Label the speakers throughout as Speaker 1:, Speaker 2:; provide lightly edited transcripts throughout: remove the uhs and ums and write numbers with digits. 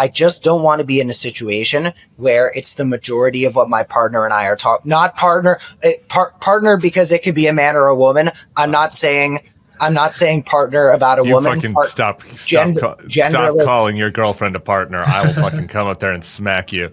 Speaker 1: I just don't want to be in a situation where it's the majority of what my partner and I are talking. Not partner, partner because it could be a man or a woman. I'm not saying partner about a woman.
Speaker 2: Fucking stop calling your girlfriend a partner. I will fucking come up there and smack you.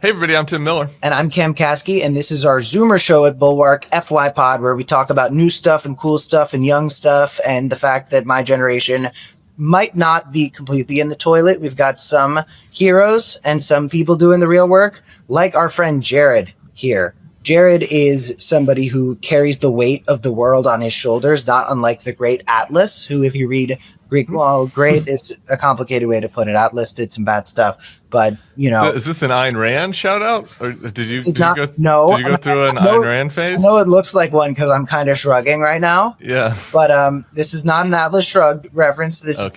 Speaker 2: Hey everybody, I'm Tim Miller.
Speaker 1: And I'm Cam Kasky, and this is our Zoomer show at Bulwark, FY Pod, where we talk about new stuff and cool stuff and young stuff and the fact that my generation might not be completely in the toilet. We've got some heroes and some people doing the real work, like our friend Jared here. Jared is somebody who carries the weight of the world on his shoulders, not unlike the great Atlas, who, if you read Greek, well, great is a complicated way to put it. Atlas did some bad stuff, but you know.
Speaker 2: So is this an Ayn Rand shout out? Or did you go through an Ayn Rand phase?
Speaker 1: I know it looks like one because I'm kind of shrugging right now.
Speaker 2: Yeah.
Speaker 1: But this is not an Atlas Shrugged reference. This is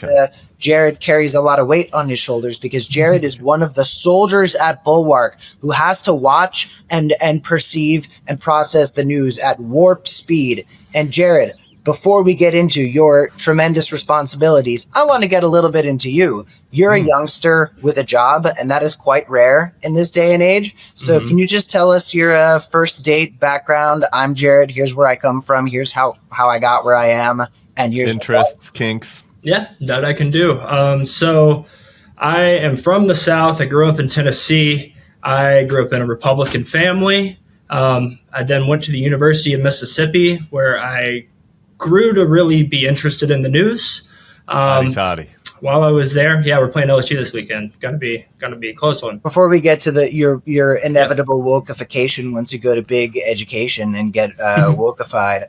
Speaker 1: Jared carries a lot of weight on his shoulders because Jared is one of the soldiers at Bulwark who has to watch and perceive and process the news at warp speed. And Jared, before we get into your tremendous responsibilities, I want to get a little bit into you. You're a youngster with a job, and that is quite rare in this day and age. So can you just tell us your first date background? I'm Jared. Here's where I come from. Here's how I got where I am. And here's
Speaker 2: interests, kinks.
Speaker 3: Yeah, that I can do. So I am from the South. I grew up in Tennessee. I grew up in a Republican family. I then went to the University of Mississippi, where I grew to really be interested in the news.
Speaker 2: Toddy.
Speaker 3: While I was there, we're playing LSU this weekend. Gonna be a close one.
Speaker 1: Before we get to your inevitable wokeification, once you go to big education and get wokeified,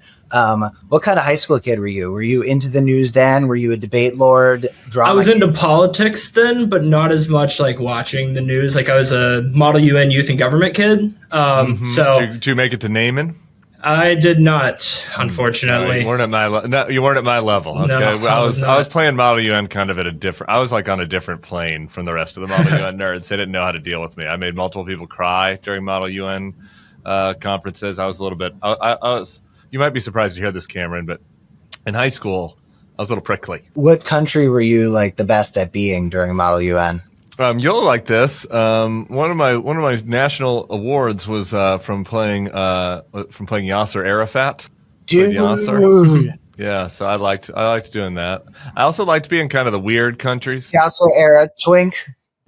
Speaker 1: what kind of high school kid were you? Were you into the news then? Were you a debate lord? Drama?
Speaker 3: I was into politics then, but not as much like watching the news. Like I was a Model UN youth and government kid. So
Speaker 2: did you make it to Naaman?
Speaker 3: I did not, unfortunately.
Speaker 2: You weren't at my level. Okay,
Speaker 3: No,
Speaker 2: I was playing Model UN kind of at a different. I was like on a different plane from the rest of the Model UN nerds. They didn't know how to deal with me. I made multiple people cry during Model UN conferences. I was a little bit. I was. You might be surprised to hear this, Cameron, but in high school, I was a little prickly.
Speaker 1: What country were you like the best at being during Model UN?
Speaker 2: You'll like this. One of my national awards was from playing Yasser Arafat.
Speaker 1: Dude.
Speaker 2: Yeah, so I liked doing that. I also liked being kind of the weird countries.
Speaker 1: Yasser era twink.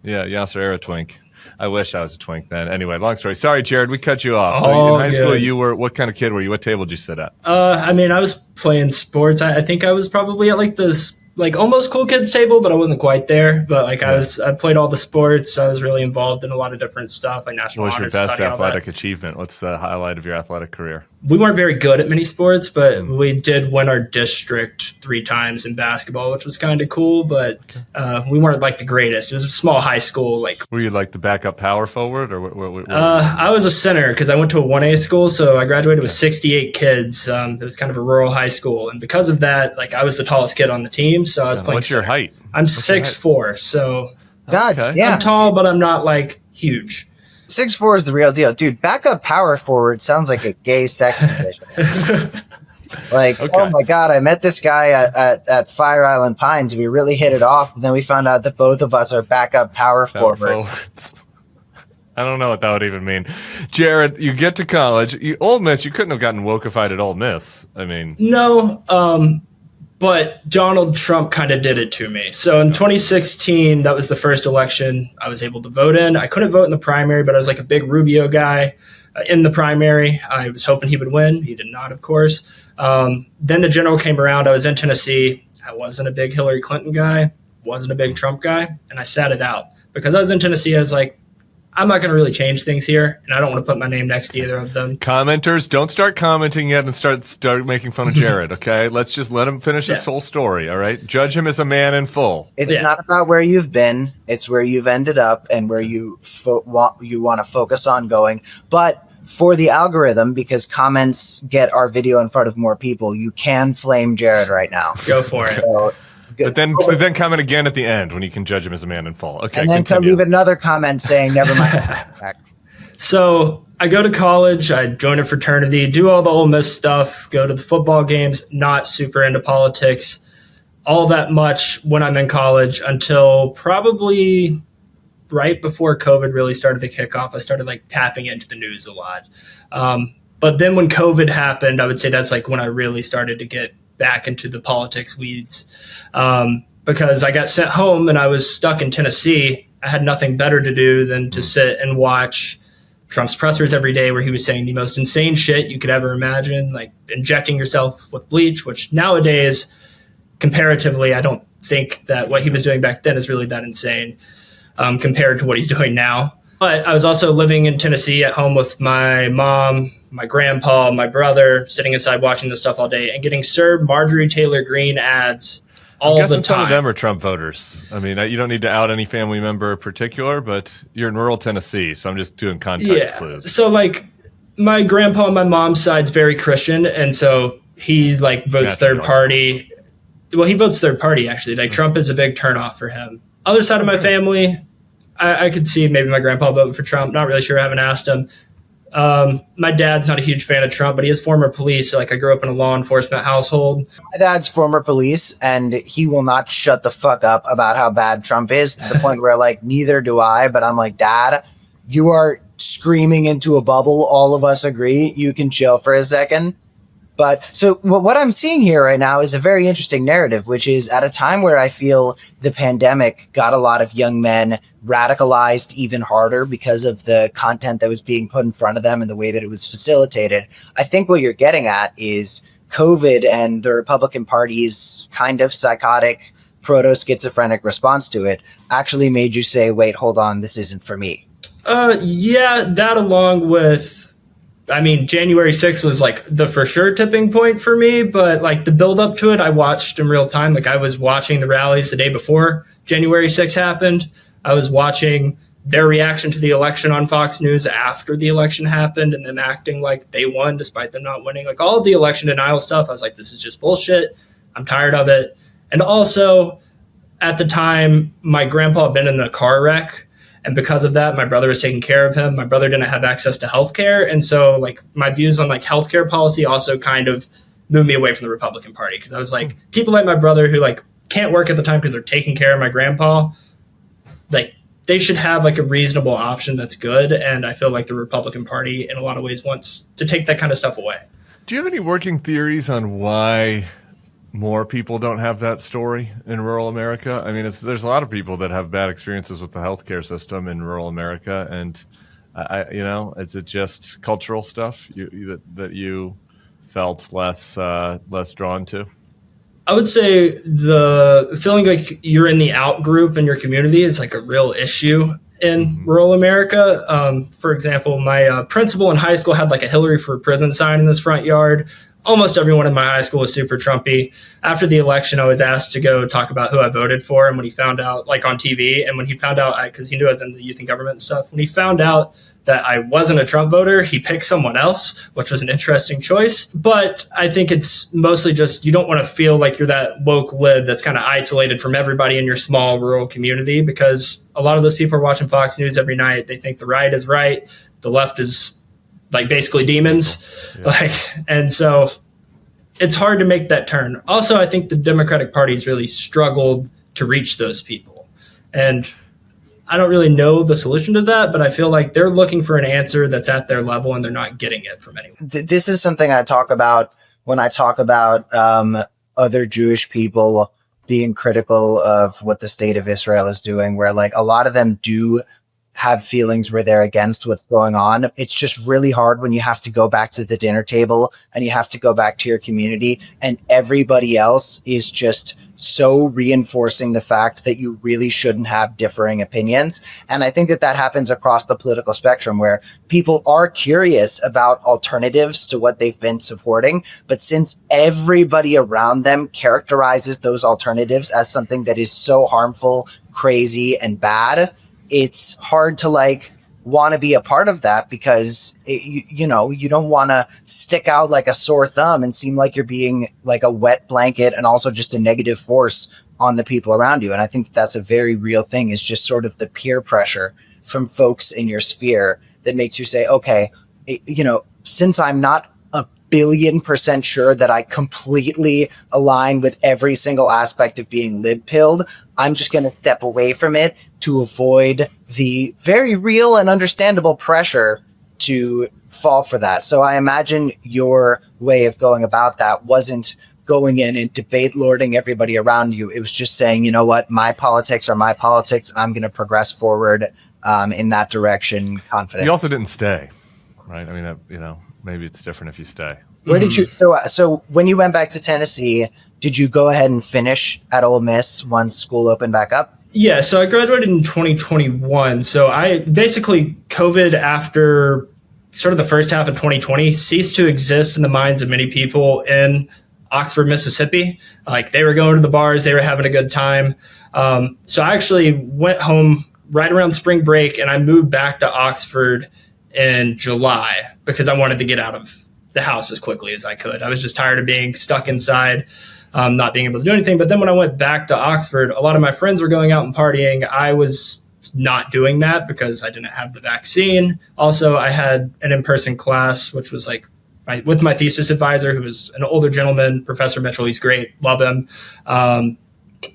Speaker 2: Yeah, Yasser era twink. I wish I was a twink then. Anyway, long story. Sorry, Jared, we cut you off. So in high school, you were what kind of kid were you? What table did you sit at?
Speaker 3: I was playing sports. I think I was probably at like this almost cool kids table, but I wasn't quite there. But I played all the sports. I was really involved in a lot of different stuff, like national honors.
Speaker 2: What was your best athletic achievement? What's the highlight of your athletic career?
Speaker 3: We weren't very good at many sports, but we did win our district 3 times in basketball, which was kind of cool. But we weren't like the greatest. It was a small high school.
Speaker 2: Were you like the backup power forward, or what
Speaker 3: I was a center because I went to a 1A school, so I graduated with 68 kids. It was kind of a rural high school, and because of that, I was the tallest kid on the team. So I was playing.
Speaker 2: What's your height?
Speaker 3: I'm 6'4", so
Speaker 1: God damn,
Speaker 3: I'm tall, but I'm not huge.
Speaker 1: 6'4" is the real deal, dude. Backup power forward sounds like a gay sex position. Oh my God, I met this guy at Fire Island Pines. We really hit it off, and then we found out that both of us are backup power forwards.
Speaker 2: I don't know what that would even mean. Jared, you get to college. Ole Miss, you couldn't have gotten wokeified at Ole Miss. I mean,
Speaker 3: no. But Donald Trump kind of did it to me. So in 2016, that was the first election I was able to vote in. I couldn't vote in the primary, but I was like a big Rubio guy in the primary. I was hoping he would win. He did not, of course. Then the general came around. I was in Tennessee. I wasn't a big Hillary Clinton guy, wasn't a big Trump guy, and I sat it out. Because I was in Tennessee, I was like, I'm not going to really change things here, and I don't want to put my name next to either of them.
Speaker 2: Commenters, don't start commenting yet and start making fun of Jared, okay? Let's just let him finish his whole story, all right? Judge him as a man in full.
Speaker 1: It's not about where you've been. It's where you've ended up and where you want to focus on going. But for the algorithm, because comments get our video in front of more people, you can flame Jared right now.
Speaker 3: Go for it.
Speaker 2: So, but then comment again at the end when you can judge him as a man in full. Okay,
Speaker 1: and then leave another comment saying, never mind.
Speaker 3: So I go to college, I join a fraternity, do all the Ole Miss stuff, go to the football games, not super into politics. all that much when I'm in college until probably right before COVID really started to kick off. I started like tapping into the news a lot. But then when COVID happened, I would say that's like when I really started to get back into the politics weeds, because I got sent home and I was stuck in Tennessee. I had nothing better to do than to sit and watch Trump's pressers every day, where he was saying the most insane shit you could ever imagine, like injecting yourself with bleach, which nowadays, comparatively, I don't think that what he was doing back then is really that insane compared to what he's doing now. But I was also living in Tennessee at home with my mom, my grandpa, my brother, sitting inside watching this stuff all day and getting served Marjorie Taylor Greene ads all the time.
Speaker 2: Some of them are Trump voters. I mean, you don't need to out any family member in particular, but you're in rural Tennessee, so I'm just doing context clues.
Speaker 3: So like my grandpa on my mom's side's very Christian, and so he like votes third party. Well, he votes third party actually. Like Trump is a big turnoff for him. Other side of my family, I could see maybe my grandpa voting for Trump. Not really sure. I haven't asked him. My dad's not a huge fan of Trump, but he is former police. So like I grew up in a law enforcement household.
Speaker 1: My dad's former police, and he will not shut the fuck up about how bad Trump is, to the point where like neither do I. But I'm like, Dad, you are screaming into a bubble. All of us agree. You can chill for a second. But so what I'm seeing here right now is a very interesting narrative, which is at a time where I feel the pandemic got a lot of young men radicalized even harder because of the content that was being put in front of them and the way that it was facilitated. I think what you're getting at is COVID and the Republican Party's kind of psychotic proto-schizophrenic response to it actually made you say, wait, hold on, this isn't for me.
Speaker 3: Yeah, that along with, I mean, January 6th was like the for sure tipping point for me, but like the build up to it, I watched in real time. Like I was watching the rallies the day before January 6th happened. I was watching their reaction to the election on Fox News after the election happened and them acting like they won despite them not winning. Like all of the election denial stuff, I was like, this is just bullshit. I'm tired of it. And also at the time, my grandpa had been in a car wreck. And because of that, my brother was taking care of him. My brother didn't have access to healthcare. And so like my views on like healthcare policy also kind of moved me away from the Republican Party. Cause I was like, people like my brother who like can't work at the time because they're taking care of my grandpa, like they should have like a reasonable option that's good. And I feel like the Republican Party in a lot of ways wants to take that kind of stuff away.
Speaker 2: Do you have any working theories on why more people don't have that story in rural America? I mean, there's a lot of people that have bad experiences with the healthcare system in rural America, and is it just cultural stuff that you felt less drawn to?
Speaker 3: I would say the feeling like you're in the out group in your community is like a real issue in rural America. For example, my principal in high school had like a Hillary for Prison sign in his front yard. Almost everyone in my high school was super Trumpy. After the election, I was asked to go talk about who I voted for. And when he found out, like on TV, and when he found out, because he knew I was in the youth and government stuff, when he found out that I wasn't a Trump voter, he picked someone else, which was an interesting choice. But I think it's mostly just you don't want to feel like you're that woke lib that's kind of isolated from everybody in your small rural community, because a lot of those people are watching Fox News every night. They think the right is right, the left is like basically demons. Yeah. And so it's hard to make that turn. Also, I think the Democratic Party's really struggled to reach those people. And I don't really know the solution to that, but I feel like they're looking for an answer that's at their level and they're not getting it from anyone.
Speaker 1: This is something I talk about when I talk about other Jewish people being critical of what the state of Israel is doing, where like a lot of them do have feelings where they're against what's going on. It's just really hard when you have to go back to the dinner table and you have to go back to your community and everybody else is just so reinforcing the fact that you really shouldn't have differing opinions. And I think that happens across the political spectrum, where people are curious about alternatives to what they've been supporting. But since everybody around them characterizes those alternatives as something that is so harmful, crazy, and bad, it's hard to like want to be a part of that, because you don't want to stick out like a sore thumb and seem like you're being like a wet blanket and also just a negative force on the people around you. And I think that's a very real thing, is just sort of the peer pressure from folks in your sphere that makes you say, okay, since I'm not 1,000,000,000% sure that I completely align with every single aspect of being lib-pilled, I'm just going to step away from it to avoid the very real and understandable pressure to fall for that. So I imagine your way of going about that wasn't going in and debate lording everybody around you. It was just saying, you know what, my politics are my politics, and I'm going to progress forward in that direction confident.
Speaker 2: You also didn't stay, right? I mean, maybe it's different if you stay.
Speaker 1: Where did you, so when you went back to Tennessee, did you go ahead and finish at Ole Miss once school opened back up?
Speaker 3: Yeah, so I graduated in 2021. So I basically, COVID after sort of the first half of 2020 ceased to exist in the minds of many people in Oxford, Mississippi. Like, they were going to the bars, they were having a good time. So I actually went home right around spring break, and I moved back to Oxford in July because I wanted to get out of the house as quickly as I could. I was just tired of being stuck inside, not being able to do anything. But then when I went back to Oxford, a lot of my friends were going out and partying. I was not doing that because I didn't have the vaccine. Also, I had an in-person class, which was like with my thesis advisor, who was an older gentleman, Professor Mitchell. He's great. Love him.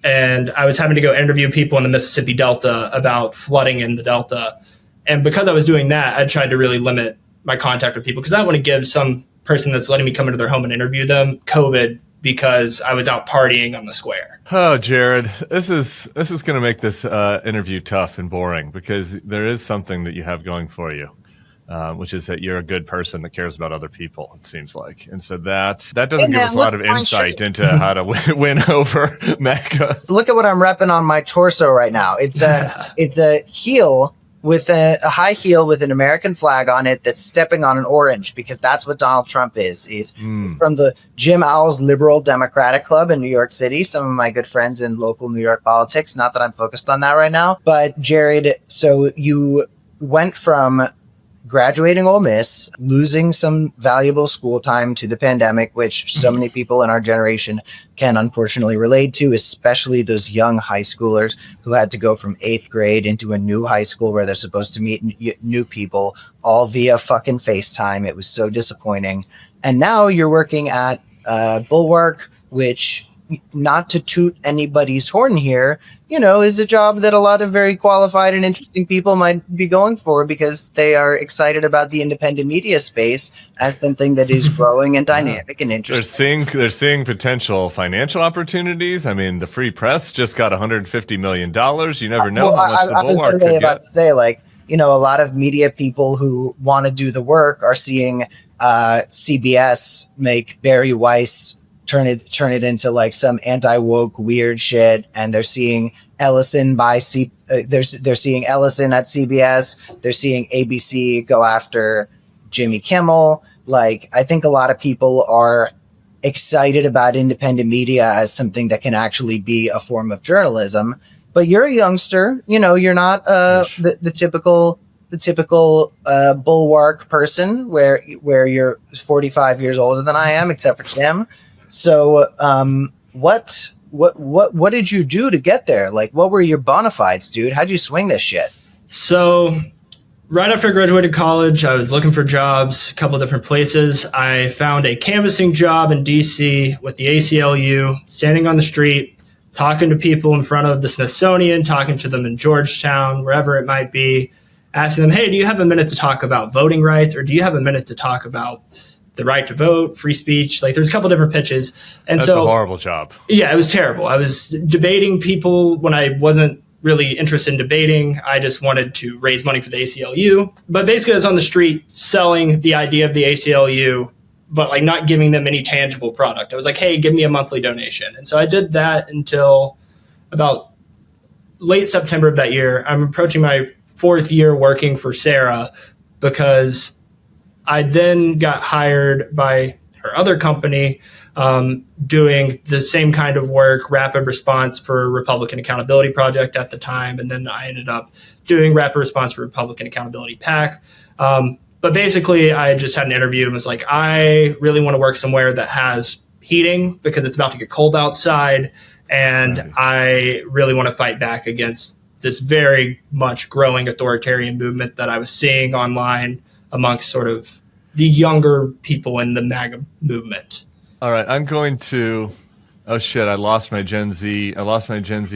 Speaker 3: And I was having to go interview people in the Mississippi Delta about flooding in the Delta. And because I was doing that, I tried to really limit my contact with people because I don't want to give some person that's letting me come into their home and interview them COVID because I was out partying on the square.
Speaker 2: Oh, Jared, this is going to make this interview tough and boring because there is something that you have going for you, which is that you're a good person that cares about other people, it seems like. And so that doesn't give us a lot of insight into how to win over Mecca.
Speaker 1: Look at what I'm repping on my torso right now. It's a heel with a high heel with an American flag on it that's stepping on an orange, because that's what Donald Trump is. He's from the Jim Owls Liberal Democratic Club in New York City. Some of my good friends in local New York politics. Not that I'm focused on that right now. But Jared, so you went from graduating Ole Miss, losing some valuable school time to the pandemic, which so many people in our generation can unfortunately relate to, especially those young high schoolers who had to go from 8th grade into a new high school where they're supposed to meet new people all via fucking FaceTime. It was so disappointing. And now you're working at Bulwark, which, not to toot anybody's horn here, is a job that a lot of very qualified and interesting people might be going for because they are excited about the independent media space as something that is growing and dynamic and interesting.
Speaker 2: They're seeing potential financial opportunities. I mean, the Free Press just got $150 million. You never know.
Speaker 1: I was literally about to say, a lot of media people who want to do the work are seeing CBS make Barry Weiss turn it into like some anti-woke weird shit, and they're seeing Ellison they're seeing Ellison at CBS, they're seeing ABC go after Jimmy Kimmel. Like, I think a lot of people are excited about independent media as something that can actually be a form of journalism. But you're a youngster, you're not the typical Bulwark person where you're 45 years older than I am, except for Tim. So, what did you do to get there? Like, what were your bona fides, dude? How'd you swing this shit?
Speaker 3: So, right after I graduated college, I was looking for jobs, a couple of different places. I found a canvassing job in DC with the ACLU, standing on the street, talking to people in front of the Smithsonian, talking to them in Georgetown, wherever it might be, asking them, hey, do you have a minute to talk about voting rights? Or do you have a minute to talk about the right to vote, free speech? Like, there's a couple different pitches. And
Speaker 2: That's a horrible job.
Speaker 3: Yeah, it was terrible. I was debating people when I wasn't really interested in debating. I just wanted to raise money for the ACLU. But basically, I was on the street selling the idea of the ACLU, but like not giving them any tangible product. I was like, hey, give me a monthly donation. And so I did that until about late September of that year. I'm approaching my 4th year working for Sarah because I then got hired by her other company doing the same kind of work, rapid response for Republican Accountability Project at the time. And then I ended up doing rapid response for Republican Accountability PAC. But basically, I just had an interview and was like, I really want to work somewhere that has heating because it's about to get cold outside. And I really want to fight back against this very much growing authoritarian movement that I was seeing online amongst sort of the younger people in the MAGA movement.
Speaker 2: All right, I'm going to. Oh shit! I lost my Gen Z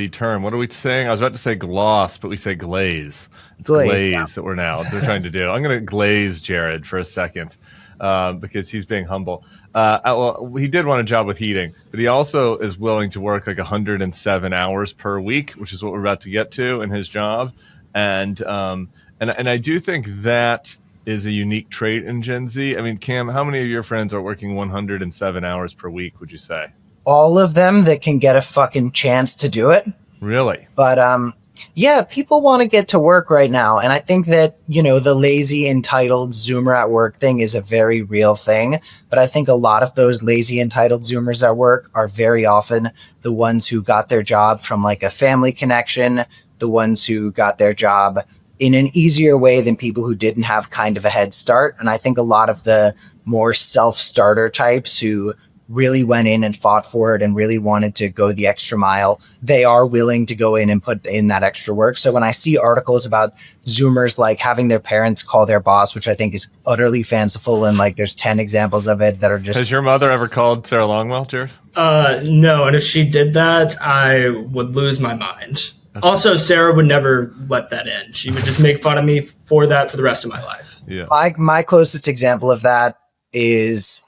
Speaker 2: term. What are we saying? I was about to say gloss, but we say glaze. It's glaze that they're trying to do. I'm going to glaze Jared for a second because he's being humble. Well, he did want a job with heating, but he also is willing to work like 107 hours per week, which is what we're about to get to in his job. And I do think that is a unique trait in Gen Z. I mean, Cam, how many of your friends are working 107 hours per week, would you say?
Speaker 1: All of them that can get a fucking chance to do it.
Speaker 2: Really?
Speaker 1: But yeah, people want to get to work right now. And I think that, the lazy, entitled Zoomer at work thing is a very real thing. But I think a lot of those lazy, entitled Zoomers at work are very often the ones who got their job from like a family connection, the ones who got their job in an easier way than people who didn't have kind of a head start. And I think a lot of the more self-starter types who really went in and fought for it and really wanted to go the extra mile, they are willing to go in and put in that extra work. So when I see articles about Zoomers like having their parents call their boss, which I think is utterly fanciful, and like there's 10 examples of it that are just...
Speaker 2: Has your mother ever called Sarah Longwell, Jared?
Speaker 3: No, and if she did that, I would lose my mind. Okay. Also, Sarah would never let that in. She would just make fun of me for that for the rest of my life.
Speaker 2: Yeah.
Speaker 1: My closest example of that is...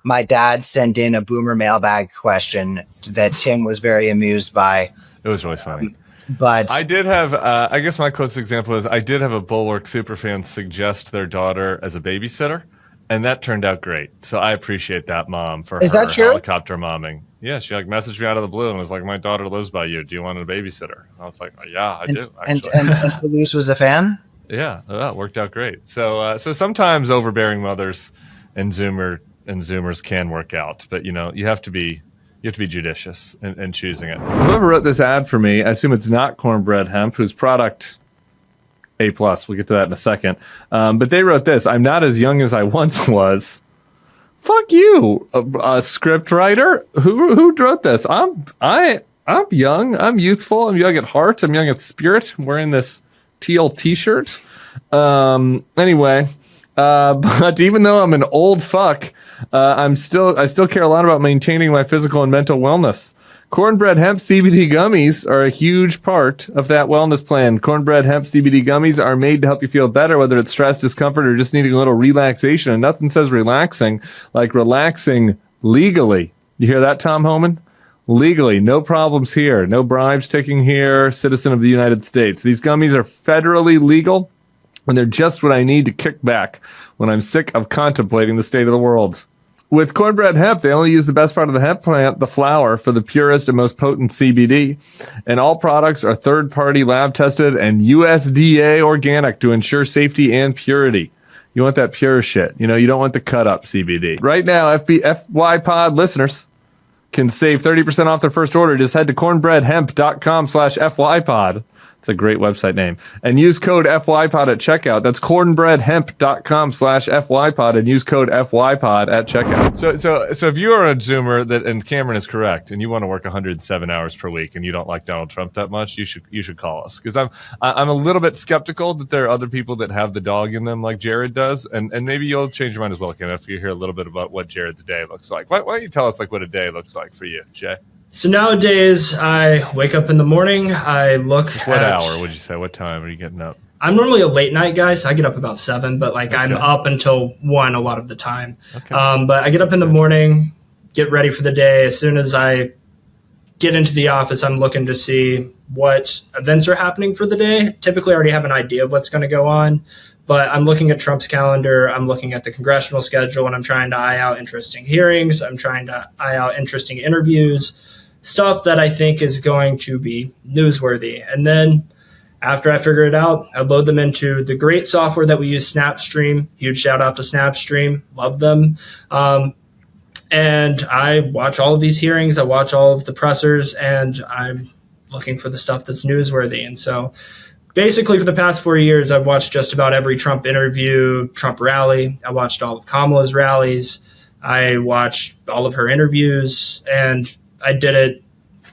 Speaker 1: my dad sent in a boomer mailbag question that Tim was very amused by.
Speaker 2: It was really funny.
Speaker 1: But
Speaker 2: I did have, I guess my closest example is I did have a Bulwark superfan suggest their daughter as a babysitter, and that turned out great. So I appreciate that mom for her helicopter momming. Yeah, she like messaged me out of the blue and was like, "My daughter lives by you. Do you want a babysitter?" And I was like, "Yeah, I do."
Speaker 1: And Toulouse was a fan?
Speaker 2: Yeah, it worked out great. So sometimes overbearing mothers and Zoomers can work out, but you have to be judicious in choosing it. Whoever wrote this ad for me, I assume it's not Cornbread Hemp, whose product A+. We'll get to that in a second. But they wrote this: "I'm not as young as I once was." Fuck you, a script writer. Who wrote this? I'm young. I'm youthful. I'm young at heart. I'm young at spirit. I'm wearing this teal T-shirt. Anyway. But even though I'm an old fuck, I still care a lot about maintaining my physical and mental wellness. Cornbread hemp CBD gummies are a huge part of that wellness plan. Cornbread hemp CBD gummies are made to help you feel better, whether it's stress, discomfort, or just needing a little relaxation. And nothing says relaxing like relaxing legally. You hear that, Tom Homan? Legally, no problems here. No bribes taken here. Citizen of the United States. These gummies are federally legal, and they're just what I need to kick back when I'm sick of contemplating the state of the world. With Cornbread Hemp, they only use the best part of the hemp plant, the flower, for the purest and most potent CBD. And all products are third-party lab-tested and USDA organic to ensure safety and purity. You want that pure shit. You don't want the cut-up CBD. Right now, FY Pod listeners can save 30% off their first order. Just head to cornbreadhemp.com/FYPod. It's a great website name. And use code FYPod at checkout. That's cornbreadhemp.com/FYPod and use code FYPod at checkout. So if you are a Zoomer and Cameron is correct, and you want to work 107 hours per week and you don't like Donald Trump that much, you should call us. Because I'm a little bit skeptical that there are other people that have the dog in them like Jared does. And maybe you'll change your mind as well, Cam, if you hear a little bit about what Jared's day looks like. Why don't you tell us what a day looks like for you, Jay?
Speaker 3: So nowadays, I wake up in the morning, I look
Speaker 2: What hour would you say? What time are you getting up?
Speaker 3: I'm normally a late night guy, so I get up about 7, but okay. I'm up until 1 a lot of the time. Okay. But I get up in the morning, get ready for the day. As soon as I get into the office, I'm looking to see what events are happening for the day. Typically, I already have an idea of what's going to go on, but I'm looking at Trump's calendar. I'm looking at the congressional schedule, and I'm trying to eye out interesting hearings. I'm trying to eye out interesting interviews. Stuff that I think is going to be newsworthy. And then after I figure it out, I load them into the great software that we use, Snapstream. Huge shout out to Snapstream. Love them. And I watch all of these hearings. I watch all of the pressers, and I'm looking for the stuff that's newsworthy. And so basically for the past 4 years, I've watched just about every Trump interview, Trump rally. I watched all of Kamala's rallies. I watched all of her interviews, and I did it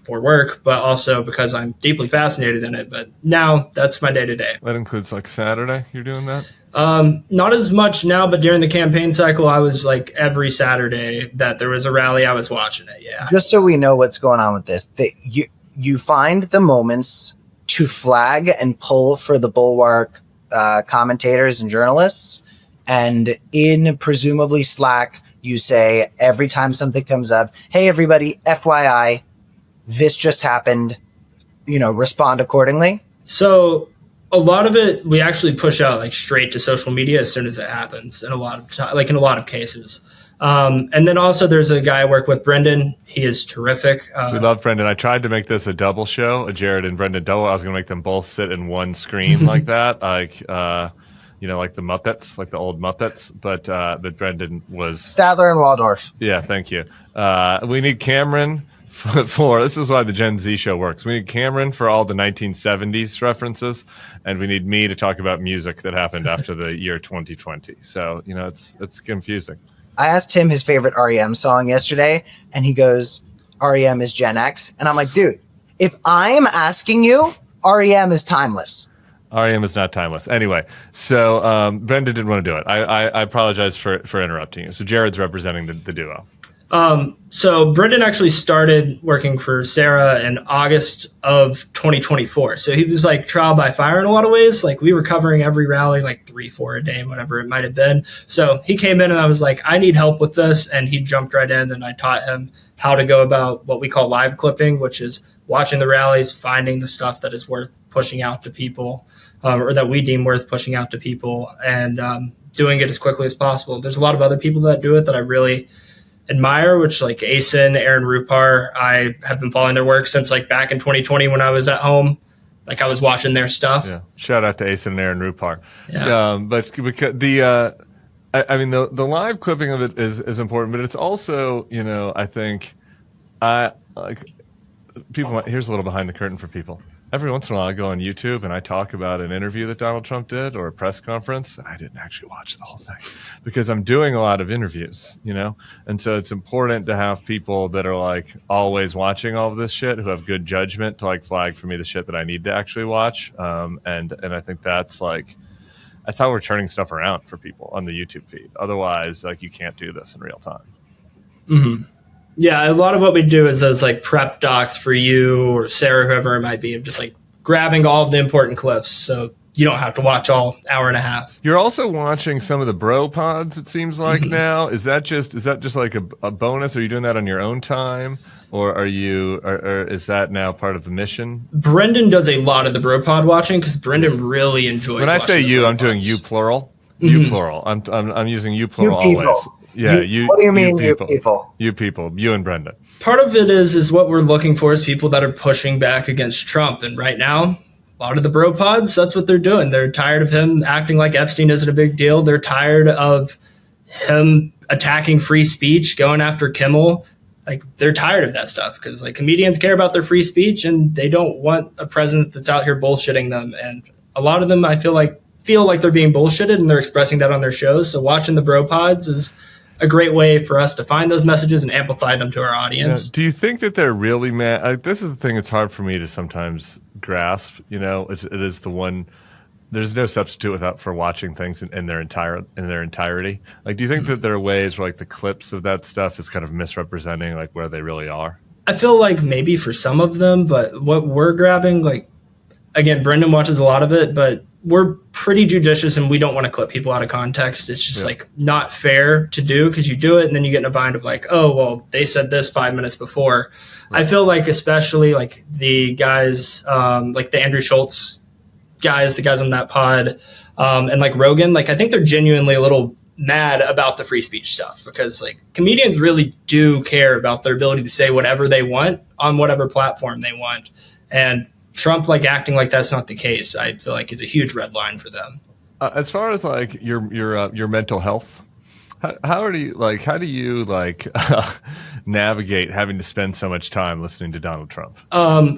Speaker 3: for work, but also because I'm deeply fascinated in it. But now that's my day to day.
Speaker 2: That includes like Saturday. You're doing that?
Speaker 3: Not as much now, but during the campaign cycle, I was like every Saturday that there was a rally, I was watching it. Yeah.
Speaker 1: Just so we know what's going on with this, you find the moments to flag and pull for the Bulwark commentators and journalists, and in presumably Slack, you say every time something comes up, hey everybody, FYI, this just happened, respond accordingly.
Speaker 3: So a lot of it we actually push out like straight to social media as soon as it happens in a lot of cases. And then also there's a guy I work with, Brendan. He is terrific.
Speaker 2: We love Brendan. I tried to make this a double show, a Jared and Brendan double. I was going to make them both sit in one screen like that, like the Muppets, like the old Muppets. But Brendan was
Speaker 1: Statler and Waldorf.
Speaker 2: Yeah, thank you. We need Cameron for this is why the Gen Z show works. We need Cameron for all the 1970s references, and we need me to talk about music that happened after the year 2020. So it's confusing.
Speaker 1: I asked him his favorite REM song yesterday, and he goes, REM is Gen X. And I'm like, dude, if I'm asking you, REM is timeless.
Speaker 2: REM is not timeless. Anyway, so Brendan didn't want to do it. I apologize for interrupting you. So Jared's representing the duo.
Speaker 3: So Brendan actually started working for Sarah in August of 2024. So he was like trial by fire in a lot of ways. Like we were covering every rally, like 3-4 a day, whatever it might have been. So he came in and I was like, I need help with this. And he jumped right in and I taught him how to go about what we call live clipping, which is watching the rallies, finding the stuff that is worth pushing out to people, or that we deem worth pushing out to people, and doing it as quickly as possible. There's a lot of other people that do it that I really admire, which like Asen, Aaron Rupar. I have been following their work since like back in 2020 when I was at home. Like I was watching their stuff.
Speaker 2: Yeah. Shout out to Asen and Aaron Rupar.
Speaker 3: Yeah.
Speaker 2: But because the live clipping of it is important, but it's also, I think people. Here's a little behind the curtain for people. Every once in a while, I go on YouTube and I talk about an interview that Donald Trump did or a press conference, and I didn't actually watch the whole thing because I'm doing a lot of interviews, and so it's important to have people that are like always watching all of this shit who have good judgment to like flag for me the shit that I need to actually watch, and I think that's how we're turning stuff around for people on the YouTube feed. Otherwise, like you can't do this in real time.
Speaker 3: Mm-hmm. Yeah, a lot of what we do is those like prep docs for you or Sarah, whoever it might be, of just like grabbing all of the important clips so you don't have to watch all hour and a half.
Speaker 2: You're also watching some of the bro pods, it seems like now. Is that just like a bonus? Are you doing that on your own time? Or or is that now part of the mission?
Speaker 3: Brendan does a lot of the bro pod watching because Brendan really enjoys
Speaker 2: when I say you, I'm doing you plural. You plural. I'm using you plural
Speaker 1: you
Speaker 2: always. Yeah, you.
Speaker 1: What do you mean, you people?
Speaker 2: You people. You and Brendan.
Speaker 3: Part of it is what we're looking for is people that are pushing back against Trump. And right now, a lot of the bro pods, that's what they're doing. They're tired of him acting like Epstein isn't a big deal. They're tired of him attacking free speech, going after Kimmel. Like, they're tired of that stuff because, like, comedians care about their free speech and they don't want a president that's out here bullshitting them. And a lot of them, I feel like they're being bullshitted and they're expressing that on their shows. So watching the bro pods is a great way for us to find those messages and amplify them to our audience.
Speaker 2: Do you think that they're really mad? This is the thing that's hard for me to sometimes grasp. It is the one. There's no substitute for watching things in their entirety. Like, do you think that there are ways where like the clips of that stuff is kind of misrepresenting like where they really are? I
Speaker 3: feel like maybe for some of them, but what we're grabbing, like, again, Brendan watches a lot of it, but we're pretty judicious and we don't want to clip people out of context. It's just like not fair to do because you do it and then you get in a bind of like, oh, well, they said this 5 minutes before. Right. I feel like especially like the guys, like the Andrew Schultz guys, the guys on that pod, and like Rogan, like I think they're genuinely a little mad about the free speech stuff because like comedians really do care about their ability to say whatever they want on whatever platform they want. And Trump like acting like that's not the case, I feel like is a huge red line for them.
Speaker 2: As far as like your mental health, how do you navigate having to spend so much time listening to Donald Trump?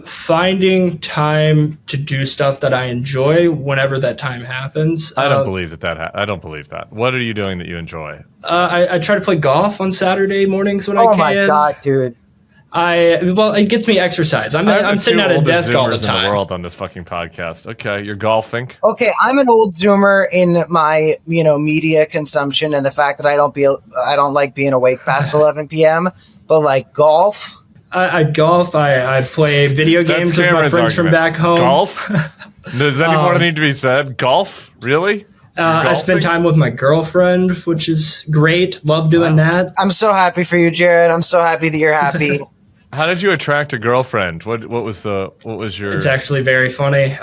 Speaker 3: Finding time to do stuff that I enjoy whenever that time happens.
Speaker 2: I don't believe that. I don't believe that. What are you doing that you enjoy?
Speaker 3: I try to play golf on Saturday mornings when I can.
Speaker 1: Oh my God, dude.
Speaker 3: It gets me exercise. I'm sitting at a desk all the time.
Speaker 2: In the world on this fucking podcast. Okay, you're golfing.
Speaker 1: Okay, I'm an old zoomer in my media consumption and the fact that I don't like being awake past 11 p.m. But like golf.
Speaker 3: I golf. I play video games with my friends from back home.
Speaker 2: Golf? Does any more need to be said? Golf? Really?
Speaker 3: I spend time with my girlfriend, which is great. Love doing that.
Speaker 1: I'm so happy for you, Jared. I'm so happy that you're happy.
Speaker 2: How did you attract a girlfriend? What was your?
Speaker 3: It's actually very funny.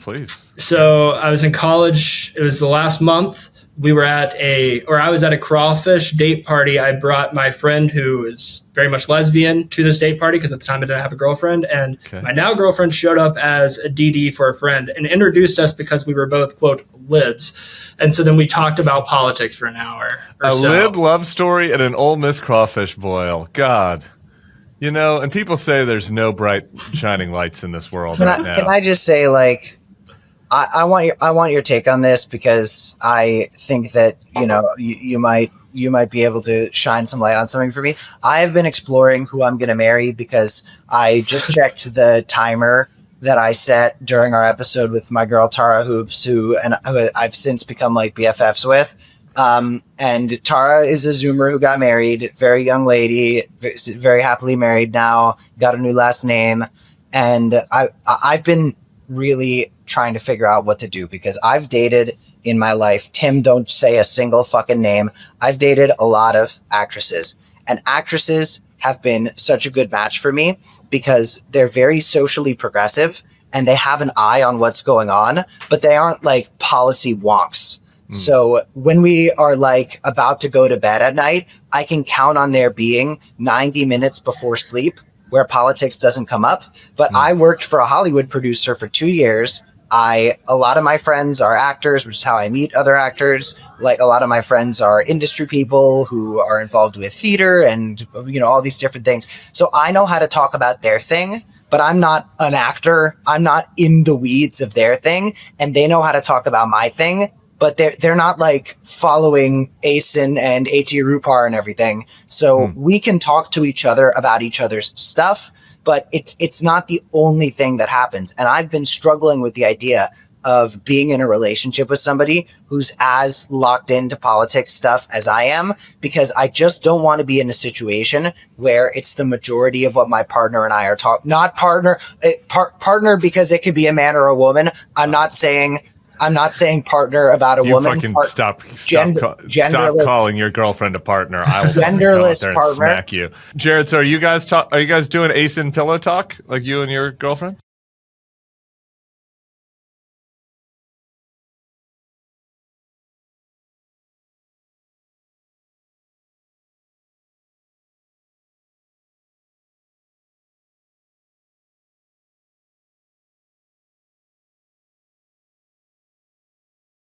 Speaker 2: Please.
Speaker 3: So I was in college. It was the last month. I was at a crawfish date party. I brought my friend who is very much lesbian to this date party because at the time I didn't have a girlfriend. And my now girlfriend showed up as a DD for a friend and introduced us because we were both, quote, libs. And so then we talked about politics for an hour or so.
Speaker 2: Lib love story and an Ole Miss crawfish boil. God. And people say there's no bright shining lights in this world right now.
Speaker 1: Can I just say, like, I want your take on this because I think that you might be able to shine some light on something for me. I have been exploring who I'm going to marry because I just checked the timer that I set during our episode with my girl Tara Hoops, who I've since become like BFFs with. And Tara is a Zoomer who got married, very young lady, very happily married now, got a new last name, and I've been really trying to figure out what to do because I've dated in my life. Tim, don't say a single fucking name. I've dated a lot of actresses, and actresses have been such a good match for me because they're very socially progressive and they have an eye on what's going on, but they aren't like policy wonks. So when we are like about to go to bed at night, I can count on there being 90 minutes before sleep where politics doesn't come up. But I worked for a Hollywood producer for 2 years. A lot of my friends are actors, which is how I meet other actors. Like a lot of my friends are industry people who are involved with theater and, all these different things. So I know how to talk about their thing, but I'm not an actor. I'm not in the weeds of their thing. And they know how to talk about my thing, but they're not like following ASIN and AT Rupar and everything. So we can talk to each other about each other's stuff, but it's not the only thing that happens. And I've been struggling with the idea of being in a relationship with somebody who's as locked into politics stuff as I am, because I just don't want to be in a situation where it's the majority of what my partner and I are talking. Not partner, partner because it could be a man or a woman. I'm not saying partner about a woman.
Speaker 2: Stop calling your girlfriend a partner. I will
Speaker 1: genderless partner.
Speaker 2: Smack you, Jared. So are you guys doing ASIN pillow talk like you and your girlfriend?